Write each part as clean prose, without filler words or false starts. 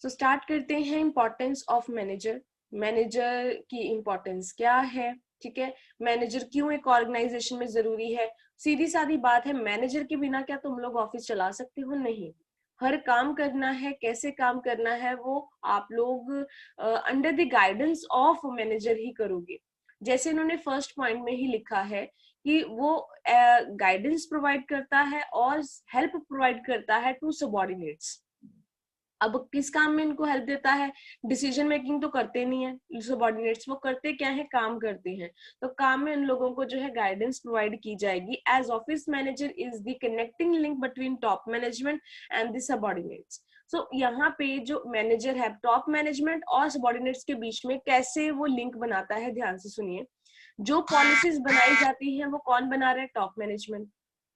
So start करते हैं importance of manager. Manager की इम्पोर्टेंस क्या है, ठीक है, मैनेजर क्यों एक ऑर्गेनाइजेशन में जरूरी है। सीधी सादी बात है, मैनेजर के बिना क्या तुम लोग ऑफिस चला सकते हो? नहीं। हर काम करना है, कैसे काम करना है वो आप लोग under the guidance of manager ही करोगे। जैसे इन्होंने फर्स्ट पॉइंट में ही लिखा है कि वो गाइडेंस प्रोवाइड करता है और हेल्प प्रोवाइड करता है टू सबऑर्डिनेट्स। अब किस काम में इनको हेल्प देता है? डिसीजन मेकिंग तो करते नहीं है सबऑर्डिनेट्स, वो करते क्या है? काम करते हैं। तो काम में इन लोगों को जो है गाइडेंस प्रोवाइड की जाएगी। As office manager is the connecting link between top management and the subordinates. So यहाँ पे जो मैनेजर है टॉप मैनेजमेंट और सबऑर्डिनेट्स के बीच में कैसे वो लिंक बनाता है, ध्यान से सुनिए। जो पॉलिसीज बनाई जाती हैं वो कौन बना रहा है? Top management.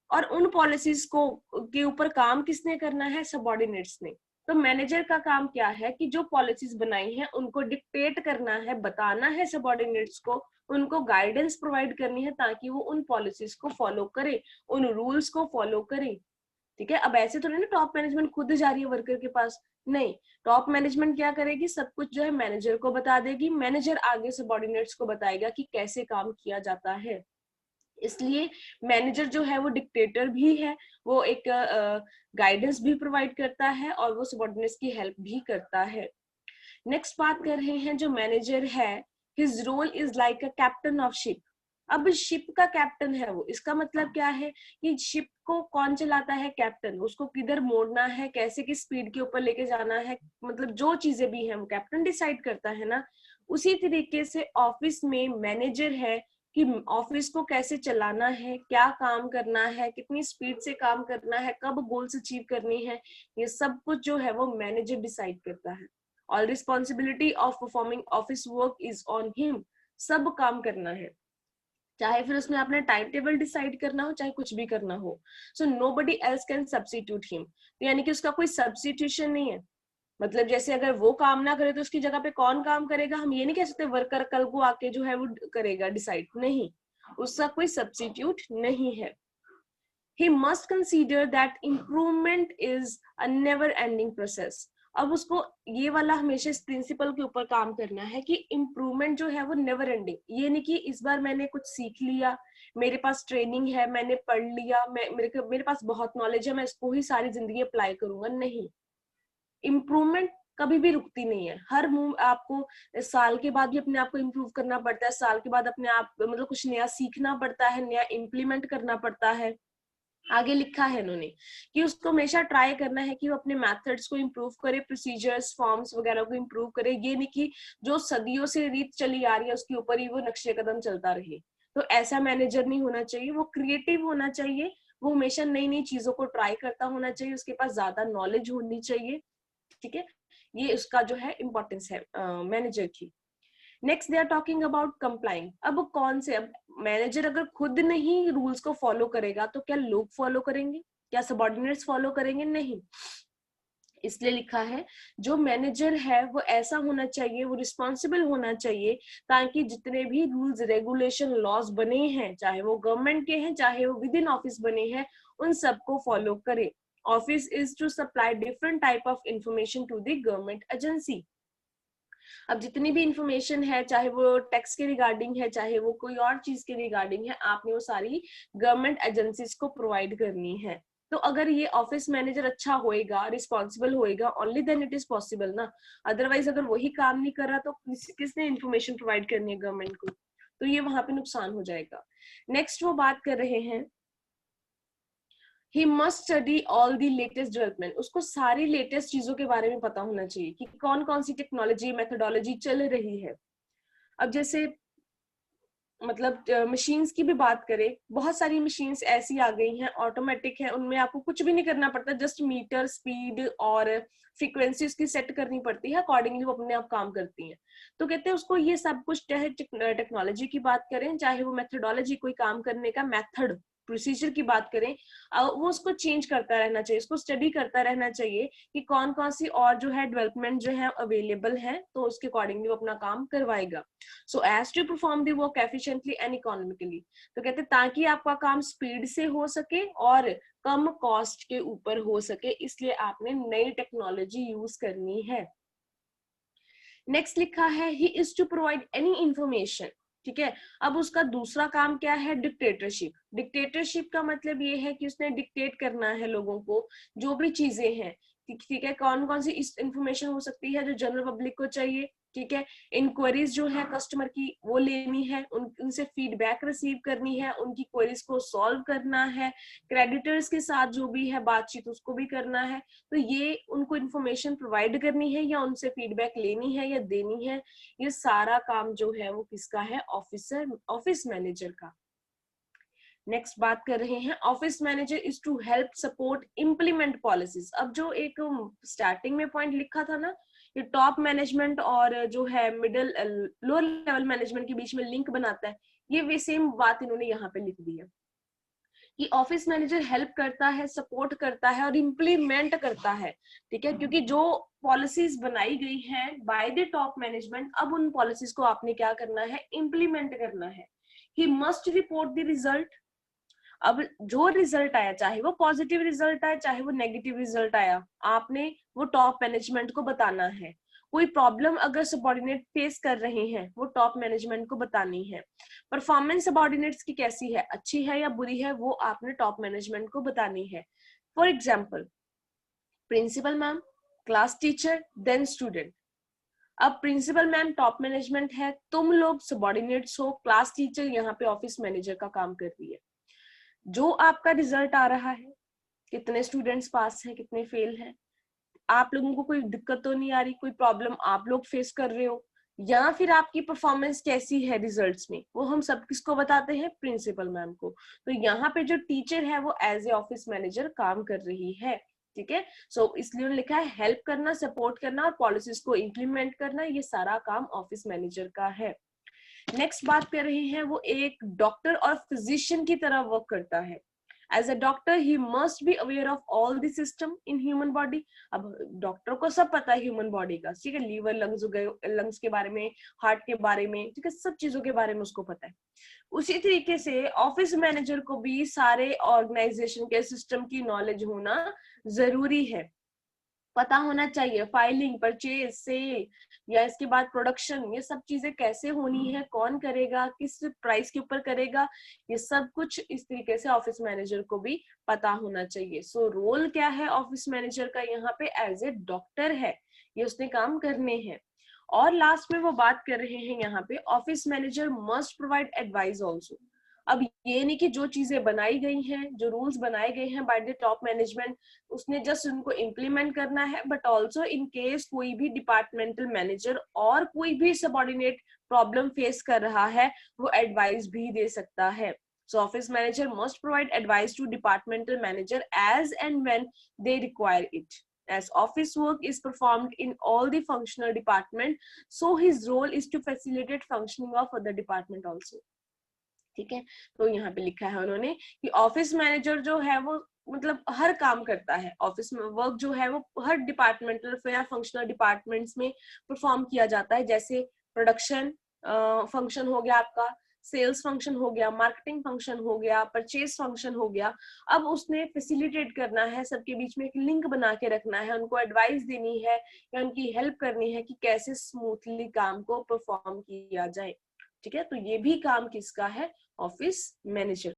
और उन पॉलिसीज को के ऊपर काम किसने करना है? सबऑर्डिनेट्स ने। तो मैनेजर का काम क्या है कि जो पॉलिसीज बनाई हैं उनको डिक्टेट करना है, बताना है सबऑर्डिनेट्स को, उनको गाइडेंस प्रोवाइड करनी है ताकि वो उन पॉलिसीज को फॉलो करे, उन रूल्स को फॉलो करे। ठीक है, अब ऐसे तो नहीं ना टॉप मैनेजमेंट खुद जा रही है वर्कर के पास, नहीं। टॉप मैनेजमेंट क्या करेगी? सब कुछ जो है मैनेजर को बता देगी, मैनेजर आगे सबऑर्डिनेट्स को बताएगा कि कैसे काम किया जाता है। इसलिए मैनेजर जो है वो डिक्टेटर भी है, वो एक गाइडेंस भी प्रोवाइड करता है और वो सबऑर्डिनेट्स की हेल्प भी करता है। नेक्स्ट बात कर रहे हैं जो मैनेजर है, his role is like a captain of ship. अब शिप का कैप्टन है वो, इसका मतलब क्या है कि शिप को कौन चलाता है? कैप्टन। उसको किधर मोड़ना है, कैसे किस स्पीड के ऊपर लेके जाना है, मतलब जो चीजें भी हैं वो कैप्टन डिसाइड करता है ना। उसी तरीके से ऑफिस में मैनेजर है कि ऑफिस को कैसे चलाना है, क्या काम करना है, कितनी स्पीड से काम करना है, कब गोल्स अचीव करनी है, ये सब कुछ जो है वो मैनेजर डिसाइड करता है। All responsibility of performing office work is on him. सब काम करना है, चाहे फिर उसमें आपने टाइम टेबल डिसाइड करना हो, चाहे कुछ भी करना हो। So nobody else can substitute him. यानी कि उसका कोई सब्स्टिट्यूशन नहीं है। मतलब जैसे अगर वो काम ना करे तो उसकी जगह पे कौन काम करेगा? हम ये नहीं कह सकते वर्कर कल को आके जो है वो करेगा डिसाइड, नहीं, उसका कोई सब्स्टिट्यूट नहीं है। He must consider that improvement is a never ending process. अब उसको ये वाला हमेशा इस प्रिंसिपल के ऊपर काम करना है कि इम्प्रूवमेंट जो है वो नेवर एंडिंग। ये नहीं कि इस बार मैंने कुछ सीख लिया, मेरे पास ट्रेनिंग है, मैंने पढ़ लिया, मेरे पास बहुत नॉलेज है, मैं इसको ही सारी जिंदगी अप्लाई करूंगा, नहीं। इम्प्रूवमेंट कभी भी रुकती नहीं है। हर मूव आपको साल के बाद भी अपने आप को इम्प्रूव करना पड़ता है, साल के बाद अपने आप मतलब कुछ नया सीखना पड़ता है, नया इम्प्लीमेंट करना पड़ता है। आगे लिखा है इन्होंने कि उसको हमेशा ट्राई करना है कि वो अपने मेथड्स को इम्प्रूव करे, प्रोसीजर्स फॉर्म्स वगैरह को इम्प्रूव करे। ये नहीं कि जो सदियों से रीत चली आ रही है उसके ऊपर ही वो नक्शे कदम चलता रहे। तो ऐसा मैनेजर नहीं होना चाहिए, वो क्रिएटिव होना चाहिए, वो हमेशा नई नई चीजों को ट्राई करता होना चाहिए, उसके पास ज्यादा नॉलेज होनी चाहिए। ठीक है, ये उसका जो है इम्पोर्टेंस है मैनेजर की। Next they are talking about complying. अब कौन से, अब मैनेजर अगर खुद नहीं रूल्स को फॉलो करेगा तो क्या लोग फॉलो करेंगे? क्या सबऑर्डिनेट्स फॉलो करेंगे? नहीं। इसलिए लिखा है जो मैनेजर है वो ऐसा होना चाहिए, वो रिस्पॉन्सिबल होना चाहिए ताकि जितने भी रूल्स रेगुलेशन लॉज बने हैं, चाहे वो गवर्नमेंट के हैं चाहे वो विद इन ऑफिस बने हैं, उन सबको फॉलो करे। Office is to supply different type of information to the government agency. अब जितनी भी इंफॉर्मेशन है, चाहे वो टैक्स के रिगार्डिंग है, चाहे वो कोई और चीज के रिगार्डिंग है, आपने वो सारी गवर्नमेंट एजेंसीज को प्रोवाइड करनी है। तो अगर ये ऑफिस मैनेजर अच्छा होएगा, रिस्पॉन्सिबल होएगा, only then it is possible ना। अदरवाइज अगर वही काम नहीं कर रहा तो किसने इंफॉर्मेशन प्रोवाइड करनी है गवर्नमेंट को? तो ये वहां पे नुकसान हो जाएगा। नेक्स्ट वो बात कर रहे हैं, he must study all the latest development। उसको सारी लेटेस्ट चीजों के बारे में पता होना चाहिए कि कौन कौन सी टेक्नोलॉजी मेथोडोलॉजी चल रही है। अब जैसे मतलब मशीन्स की भी बात करें, बहुत सारी मशीन्स ऐसी आ गई हैं, ऑटोमेटिक है, उनमें आपको कुछ भी नहीं करना पड़ता, जस्ट मीटर स्पीड और फ्रीक्वेंसी उसकी सेट करनी पड़ती है, अकॉर्डिंगली वो अपने आप काम करती हैं। तो कहते हैं उसको ये सब कुछ, चाहे टेक्नोलॉजी की बात करें, चाहे वो मेथोडोलॉजी कोई काम करने का मेथड प्रोसीजर की बात करें, वो उसको चेंज करता रहना चाहिए, उसको स्टडी करता रहना चाहिए कि कौन कौन सी और जो है डेवलपमेंट जो है अवेलेबल है, तो उसके अकॉर्डिंगली वो अपना काम करवाएगा। So as to perform the work efficiently and economically. तो कहते हैं ताकि आपका काम स्पीड से हो सके और कम कॉस्ट के ऊपर हो सके, इसलिए आपने नई टेक्नोलॉजी यूज करनी है। नेक्स्ट लिखा है he is to provide any information, ठीक है। अब उसका दूसरा काम क्या है, डिक्टेटरशिप। डिक्टेटरशिप का मतलब ये है कि उसने डिक्टेट करना है लोगों को जो भी चीजें हैं, ठीक है। कौन कौन सी इंफॉर्मेशन हो सकती है जो जनरल पब्लिक को चाहिए, ठीक है। इंक्वायरीज जो है कस्टमर की वो लेनी है, उनसे फीडबैक रिसीव करनी है, उनकी क्वेरीज को सॉल्व करना है, क्रेडिटर्स के साथ जो भी है बातचीत उसको भी करना है। तो ये उनको इन्फॉर्मेशन प्रोवाइड करनी है या उनसे फीडबैक लेनी है या देनी है, ये सारा काम जो है वो किसका है, ऑफिस मैनेजर का। नेक्स्ट बात कर रहे हैं, office manager is to help support implement policies. अब जो एक स्टार्टिंग में पॉइंट लिखा था ना, ये टॉप मैनेजमेंट और जो है मिडिल लोअर लेवल मैनेजमेंट के बीच में लिंक बनाता है, ये वे सेम बात इन्होंने यहाँ पे लिख दी है कि ऑफिस मैनेजर हेल्प करता है, सपोर्ट करता है और इम्प्लीमेंट करता है, ठीक है। क्योंकि जो पॉलिसीज बनाई गई हैं बाय द टॉप मैनेजमेंट, अब उन पॉलिसीज को आपने क्या करना है, इम्प्लीमेंट करना है। He must report the result. अब जो रिजल्ट आया, चाहे वो पॉजिटिव रिजल्ट आया चाहे वो नेगेटिव रिजल्ट आया, आपने वो टॉप मैनेजमेंट को बताना है। कोई प्रॉब्लम अगर सबऑर्डिनेट फेस कर रहे हैं, वो टॉप मैनेजमेंट को बतानी है। परफॉर्मेंस सबऑर्डिनेट्स की कैसी है, अच्छी है या बुरी है, वो आपने टॉप मैनेजमेंट को बतानी है। For example, principal ma'am, class teacher, then student. अब प्रिंसिपल मैम टॉप मैनेजमेंट है, तुम लोग सबऑर्डिनेट्स हो, क्लास टीचर यहाँ पे ऑफिस मैनेजर का काम कर रही है। जो आपका रिजल्ट आ रहा है, कितने स्टूडेंट्स पास हैं, कितने फेल हैं, आप लोगों को कोई दिक्कत तो नहीं आ रही, कोई प्रॉब्लम आप लोग फेस कर रहे हो, या फिर आपकी परफॉर्मेंस कैसी है रिजल्ट्स में, वो हम सब किसको बताते हैं, प्रिंसिपल मैम को। तो यहाँ पे जो टीचर है वो एज ए ऑफिस मैनेजर काम कर रही है, ठीक है। सो इसलिए लिखा है हेल्प करना, सपोर्ट करना और पॉलिसीज को इम्प्लीमेंट करना, ये सारा काम ऑफिस मैनेजर का है। नेक्स्ट बात कर रहे हैं, वो एक डॉक्टर और फिजिशियन की तरह वर्क करता है। As a doctor he must be aware of all the system in human body. अब डॉक्टर को सब पता है ह्यूमन बॉडी का, ठीक है, लीवर, लंग्स के बारे में, हार्ट के बारे में, ठीक है, सब चीजों के बारे में उसको पता है। उसी तरीके से ऑफिस मैनेजर को भी सारे ऑर्गेनाइजेशन के सिस्टम की नॉलेज होना जरूरी है, पता होना चाहिए। फाइलिंग, परचेज, सेल या इसके बाद प्रोडक्शन, ये सब चीजें कैसे होनी है, कौन करेगा, किस प्राइस के ऊपर करेगा, ये सब कुछ इस तरीके से ऑफिस मैनेजर को भी पता होना चाहिए। सो रोल क्या है ऑफिस मैनेजर का, यहाँ पे एज ए डॉक्टर है, ये उसने काम करने हैं। और लास्ट में वो बात कर रहे हैं यहाँ पे, office manager must provide advice also. अब ये नहीं कि जो चीजें बनाई गई हैं, जो रूल्स बनाए गए हैं बाय द टॉप मैनेजमेंट, उसने जस्ट उनको इम्प्लीमेंट करना है, बट ऑल्सो इन केस कोई भी डिपार्टमेंटल मैनेजर और कोई भी सबऑर्डिनेट प्रॉब्लम फेस कर रहा है, वो एडवाइस भी दे सकता है। So office manager must provide advice to departmental manager as and when they require it. As office work is performed in all the functional department, so his role is to facilitate functioning of other department also. ठीक है, तो यहाँ पे लिखा है उन्होंने कि office manager जो है वो मतलब हर काम करता है, ऑफिस में वर्क जो है वो हर डिपार्टमेंटल या फंक्शनल डिपार्टमेंट्स में परफॉर्म किया जाता है। जैसे प्रोडक्शन फंक्शन हो गया आपका, सेल्स फंक्शन हो गया, मार्केटिंग फंक्शन हो गया, परचेज फंक्शन हो गया। अब उसने फैसिलिटेट करना है, सबके बीच में एक लिंक बना के रखना है, उनको एडवाइस देनी है या उनकी हेल्प करनी है कि कैसे स्मूथली काम को परफॉर्म किया जाए, ठीक है। तो ये भी काम किसका है, ऑफिस मैनेजर